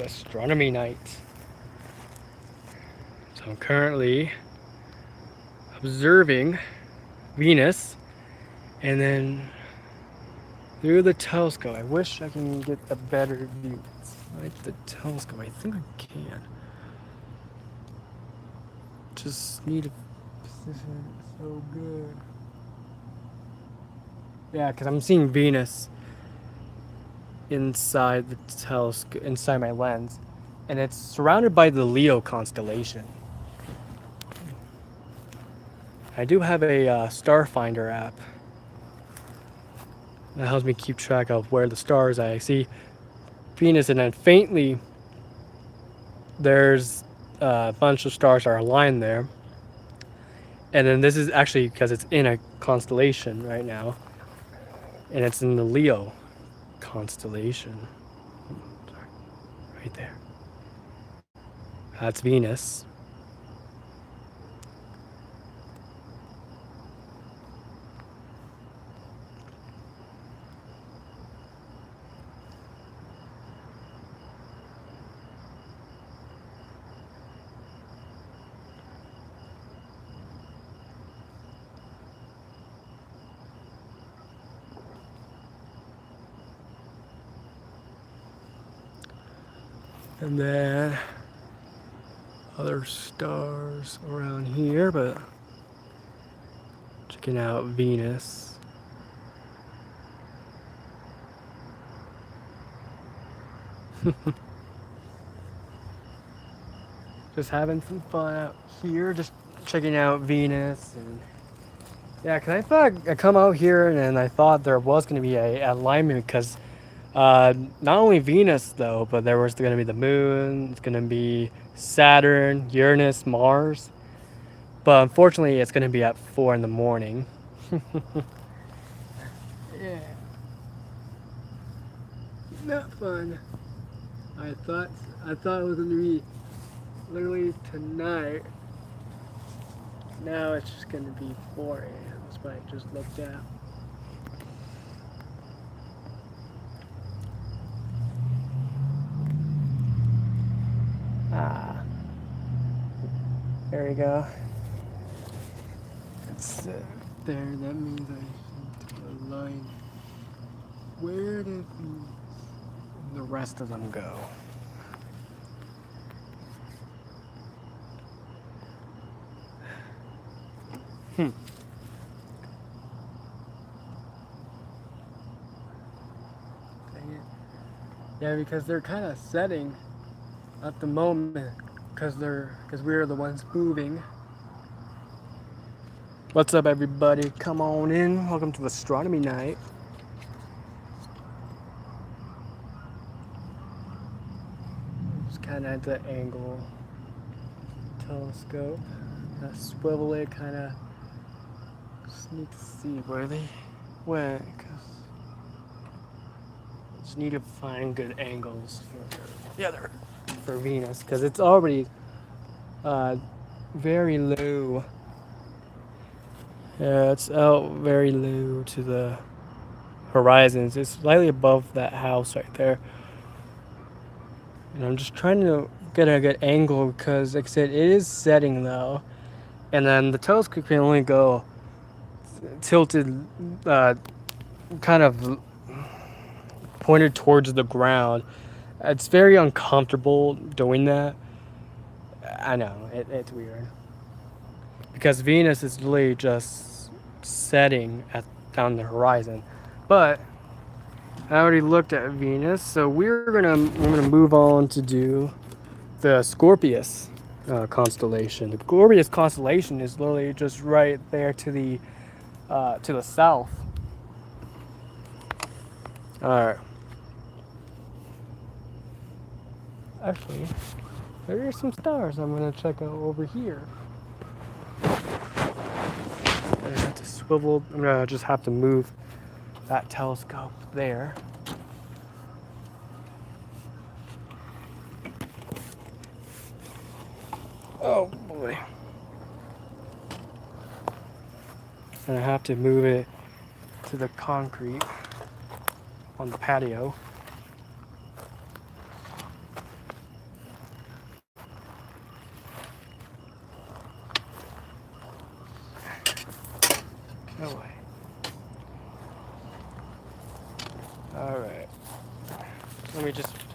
Astronomy night. So I'm currently observing Venus and then through the telescope. I wish I can get a better view. Like the telescope, I think I can. Just need to position it so good. Yeah, because I'm seeing Venus inside the telescope, inside my lens, and it's surrounded by the Leo constellation. I do have a Starfinder app that helps me keep track of where the stars are. I see Venus, and then faintly there's a bunch of stars are aligned there. And then this is actually because it's in a constellation right now, and it's in the Leo constellation. Sorry, right there. That's Venus. And then other stars around here, but checking out Venus. Just having some fun out here, just checking out Venus. And yeah, because I thought I come out here and then I thought there was going to be a alignment because not only Venus though, but there was going to be the moon, it's going to be Saturn, Uranus, Mars. But unfortunately, it's going to be at 4 in the morning. Yeah, not fun. I thought I thought it was going to be literally tonight. Now it's just going to be 4 a.m. That's what I just looked at. Ah, there we go. It's there. That means I need to align. Where did the rest of them go? Hmm. Dang it. Yeah, because they're kind of setting at the moment, because we're the ones moving. What's up, everybody? Come on in. Welcome to Astronomy Night. Just kind of at the angle telescope. Swivel it, kind of. Just need to see where they went, because just need to find good angles for Venus, because it's already very low. Yeah, it's out very low to the horizons. It's slightly above that house right there. And I'm just trying to get a good angle because, like I said, it is setting though. And then the telescope can only go tilted, kind of pointed towards the ground. It's very uncomfortable doing that. I know, it's weird. Because Venus is literally just setting down the horizon. But I already looked at Venus, so we're gonna move on to do the Scorpius constellation. The Scorpius constellation is literally just right there to the south. All right. Actually, there are some stars I'm gonna check out over here. I have to swivel. I'm gonna just have to move that telescope there. Oh boy. And I have to move it to the concrete on the patio.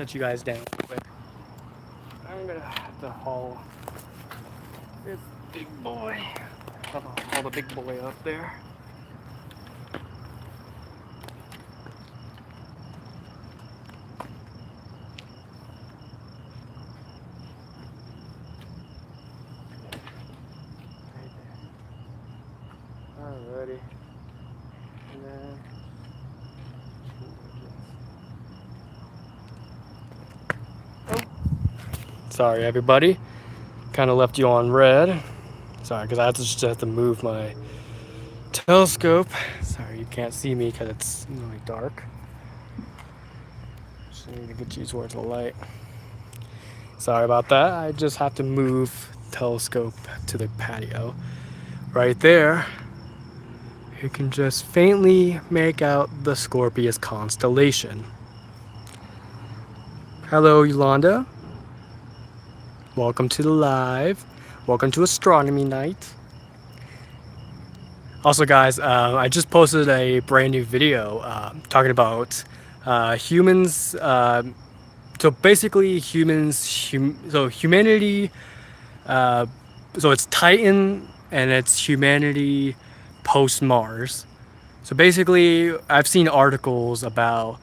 set you guys down quick. I'm gonna have to haul this big boy. Have to haul the big boy up there. Alrighty. And then sorry everybody. Kinda left you on red. Sorry, because I just have to move my telescope. Sorry you can't see me because it's really dark. Just need to get you towards the light. Sorry about that. I just have to move telescope to the patio. Right there, you can just faintly make out the Scorpius constellation. Hello, Yolanda. Welcome to the live. Welcome to Astronomy Night. Also, guys, I just posted a brand new video talking about humans. So basically, humanity. So it's Titan and it's humanity post Mars. So basically, I've seen articles about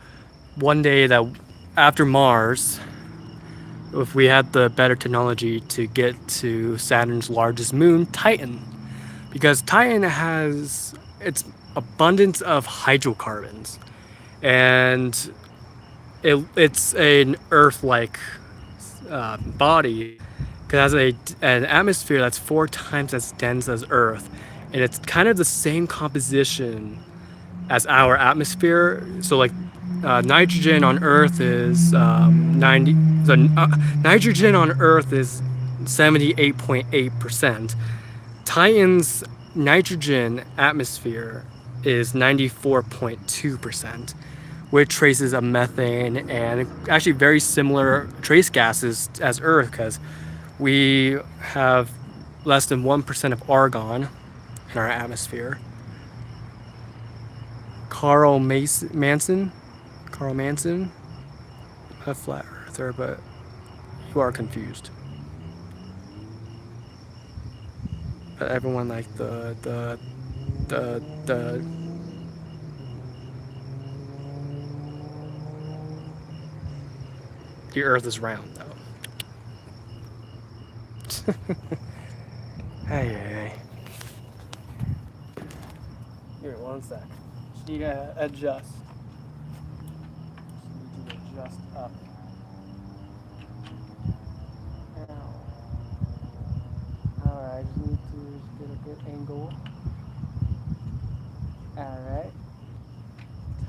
one day that after Mars, if we had the better technology to get to Saturn's largest moon, Titan, because Titan has its abundance of hydrocarbons, and it's an Earth-like body. It has an atmosphere that's 4 times as dense as Earth, and it's kind of the same composition as our atmosphere. So like nitrogen on Earth is 90. So nitrogen on Earth is 78.8%. Titan's nitrogen atmosphere is 94.2%, which traces of methane and actually very similar trace gases as Earth, because we have less than 1% of argon in our atmosphere. Carl Manson, a flat earther, but you are confused. But everyone like the Earth is round though. Hey. Here, one sec. Just need to adjust. Just need to adjust up. Alright, just need to get a good angle. Alright.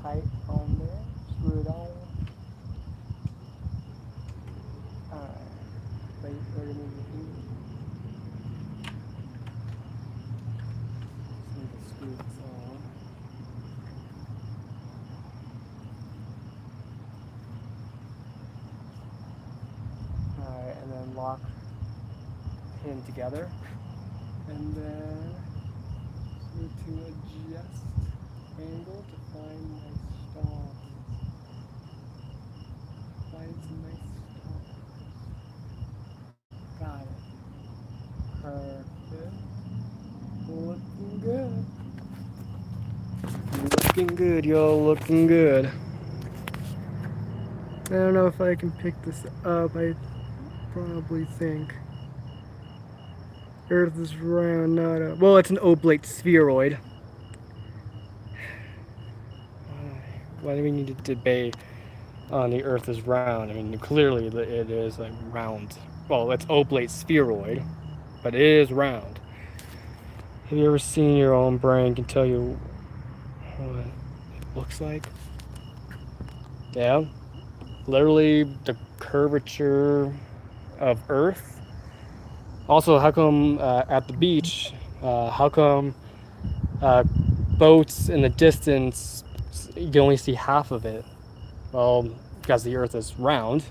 Tight on there. Screw it on. Alright. Wait for the movie. Just need to screw this on. Alright, and then lock pin together, and then just need to adjust angle to find my stars. Find some nice stars. Got it. Perfect. Looking good. Looking good, y'all. Looking good. I don't know if I can pick this up. I probably think Earth is round, not a... Well, it's an oblate spheroid. Why do we need to debate on the Earth is round? I mean, clearly it is like round. Well, it's oblate spheroid, but it is round. Have you ever seen your own brain can tell you what it looks like? Yeah. Literally the curvature of Earth. Also, how come at the beach, how come boats in the distance, you can only see half of it? Well, because the Earth is round.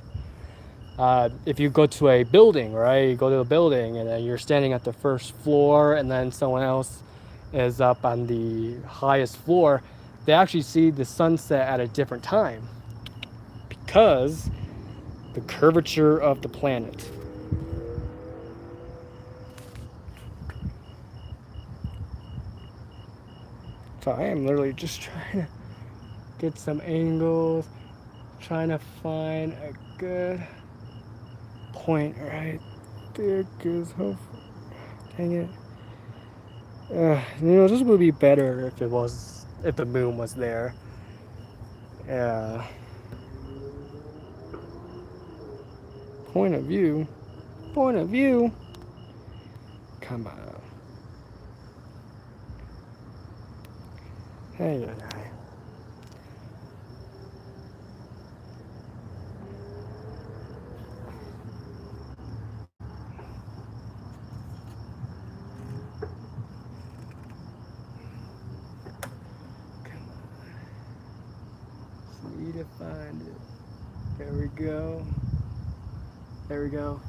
If you go to a building, right, you go to a building and then you're standing at the first floor and then someone else is up on the highest floor, they actually see the sunset at a different time, because the curvature of the planet. So I am literally just trying to get some angles, trying to find a good point right there, cause dang it. This would be better if the moon was there. Yeah. Point of view. Point of view. Come on. Hey, hey. Need to find it. There we go. There we go.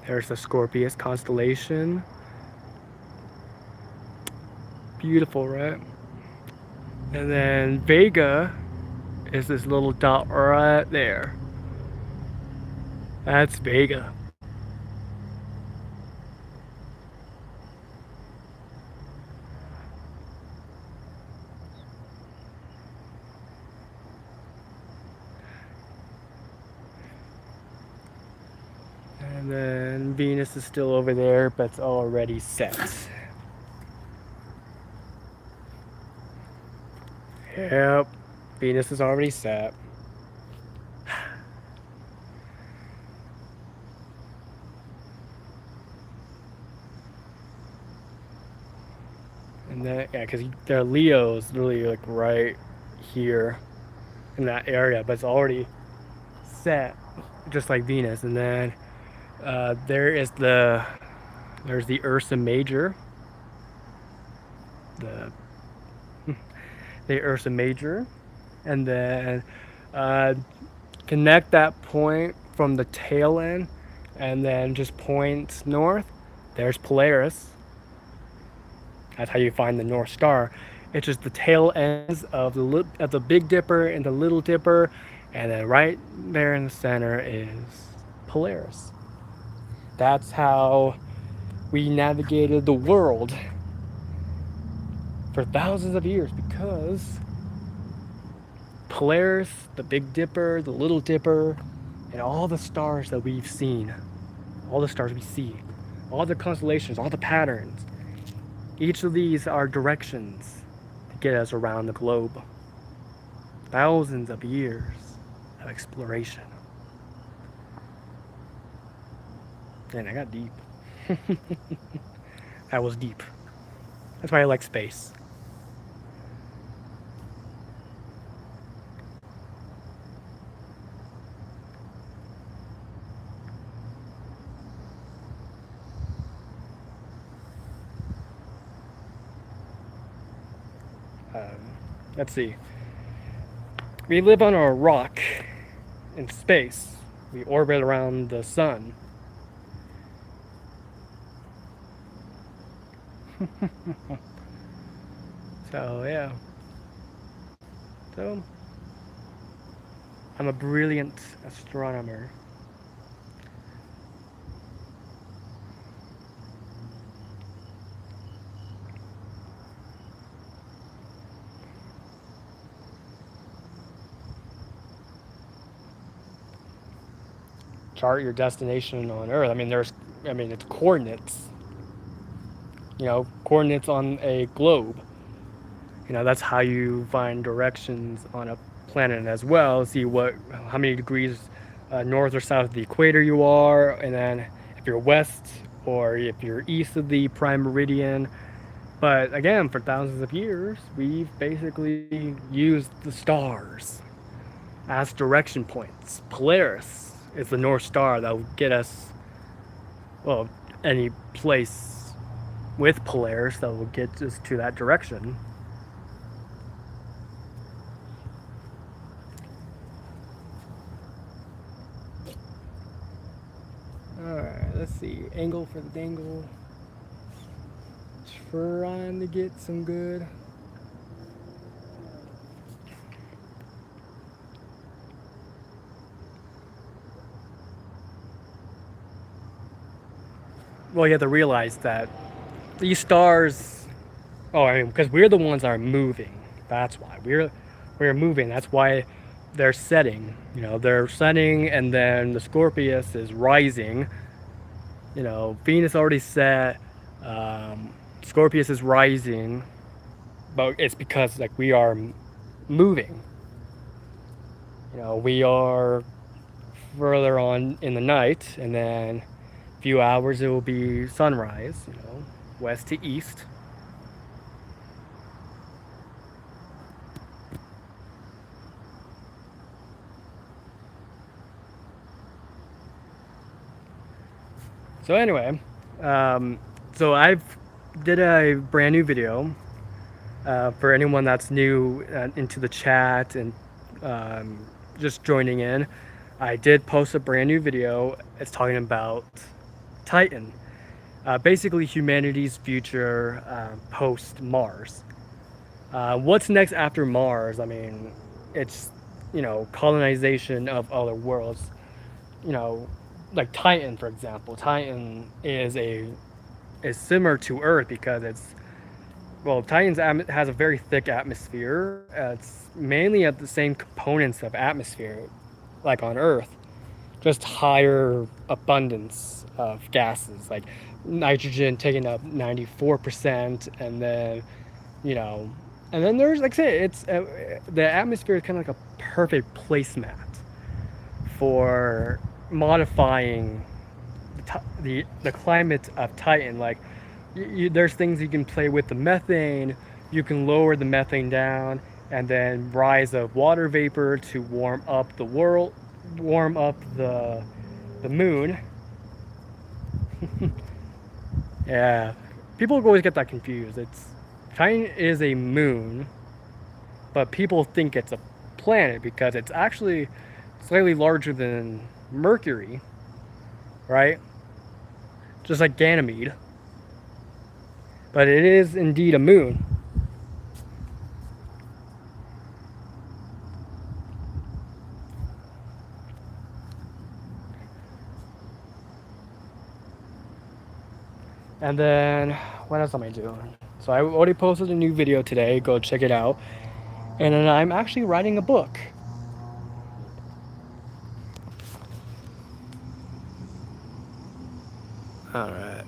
There's the Scorpius constellation. Beautiful, right? And then Vega is this little dot right there. That's Vega. And then Venus is still over there, but it's already set. Yep, Venus is already set. And then, yeah, because their Leo's really like right here in that area, but it's already set, just like Venus. And then there's the Ursa Major, the Ursa Major, and then connect that point from the tail end, and then just point north. There's Polaris. That's how you find the North Star. It's just the tail ends of the Big Dipper and the Little Dipper, and then right there in the center is Polaris. That's how we navigated the world for thousands of years, because Polaris, the Big Dipper, the Little Dipper, and all the stars that we've seen, all the stars we see, all the constellations, all the patterns, each of these are directions to get us around the globe. Thousands of years of exploration. And I got deep. That was deep. That's why I like space. Let's see. We live on a rock in space. We orbit around the sun. So, yeah. So, I'm a brilliant astronomer. Chart your destination on Earth. It's coordinates. Coordinates on a globe. That's how you find directions on a planet as well. See how many degrees north or south of the equator you are, and then if you're west or if you're east of the prime meridian. But again, for thousands of years, we've basically used the stars as direction points. Polaris is the North Star that will get us, any place with Polaris that will get us to that direction. Alright, let's see. Angle for the dangle. Trying to get some good. Well, you have to realize that these stars. Oh, I mean, because we're the ones that are moving. That's why we're moving. That's why they're setting. You know, they're setting, and then the Scorpius is rising. You know, Venus already set. Scorpius is rising, but it's because like we are moving. You know, we are further on in the night, and then a few hours it will be sunrise. You know, west to east. So anyway, um, so I've did a brand new video for anyone that's new into the chat and um, just joining in. I did post a brand new video. It's talking about Titan, basically humanity's future post Mars. What's next after Mars? I mean, it's colonization of other worlds. You know, like Titan, for example. Titan is similar to Earth because Titan's has a very thick atmosphere. It's mainly at the same components of atmosphere, like on Earth, just higher abundance of gases, like nitrogen taking up 94%, and then you know, and then there's like I say, it's the atmosphere is kind of like a perfect placemat for modifying the climate of Titan. Like there's things you can play with the methane. You can lower the methane down, and then rise of water vapor to warm up the world, warm up the moon. Yeah, people always get that confused. It's Titan is a moon, but people think it's a planet because it's actually slightly larger than Mercury, right? Just like Ganymede. But it is indeed a moon. And then what else am I doing? So I already posted a new video today. Go check it out. And then I'm actually writing a book. All right.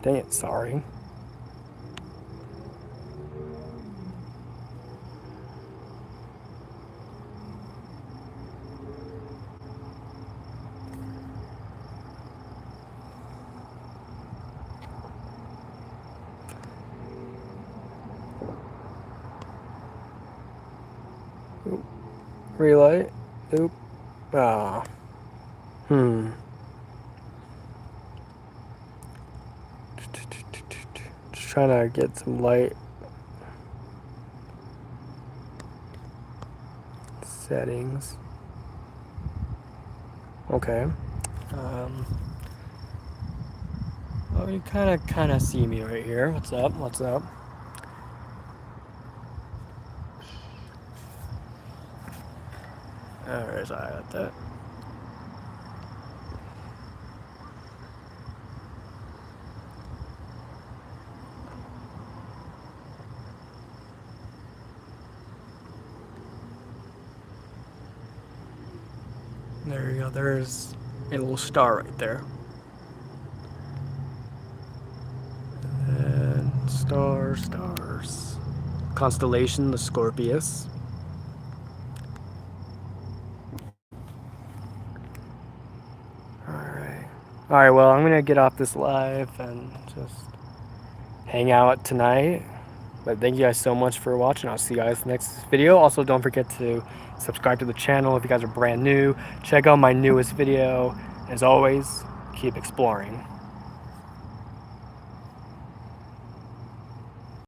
Dang it, sorry. Oop. Relight. Oop. Ah. Just trying to get some light settings. Okay. Oh, you kind of see me right here. What's up? What's up? Alright, sorry about that. There you go. There's a little star right there. And stars. Constellation, the Scorpius. Alright, well, I'm gonna get off this live and just hang out tonight. But thank you guys so much for watching. I'll see you guys next video. Also, don't forget to subscribe to the channel if you guys are brand new. Check out my newest video. As always, keep exploring.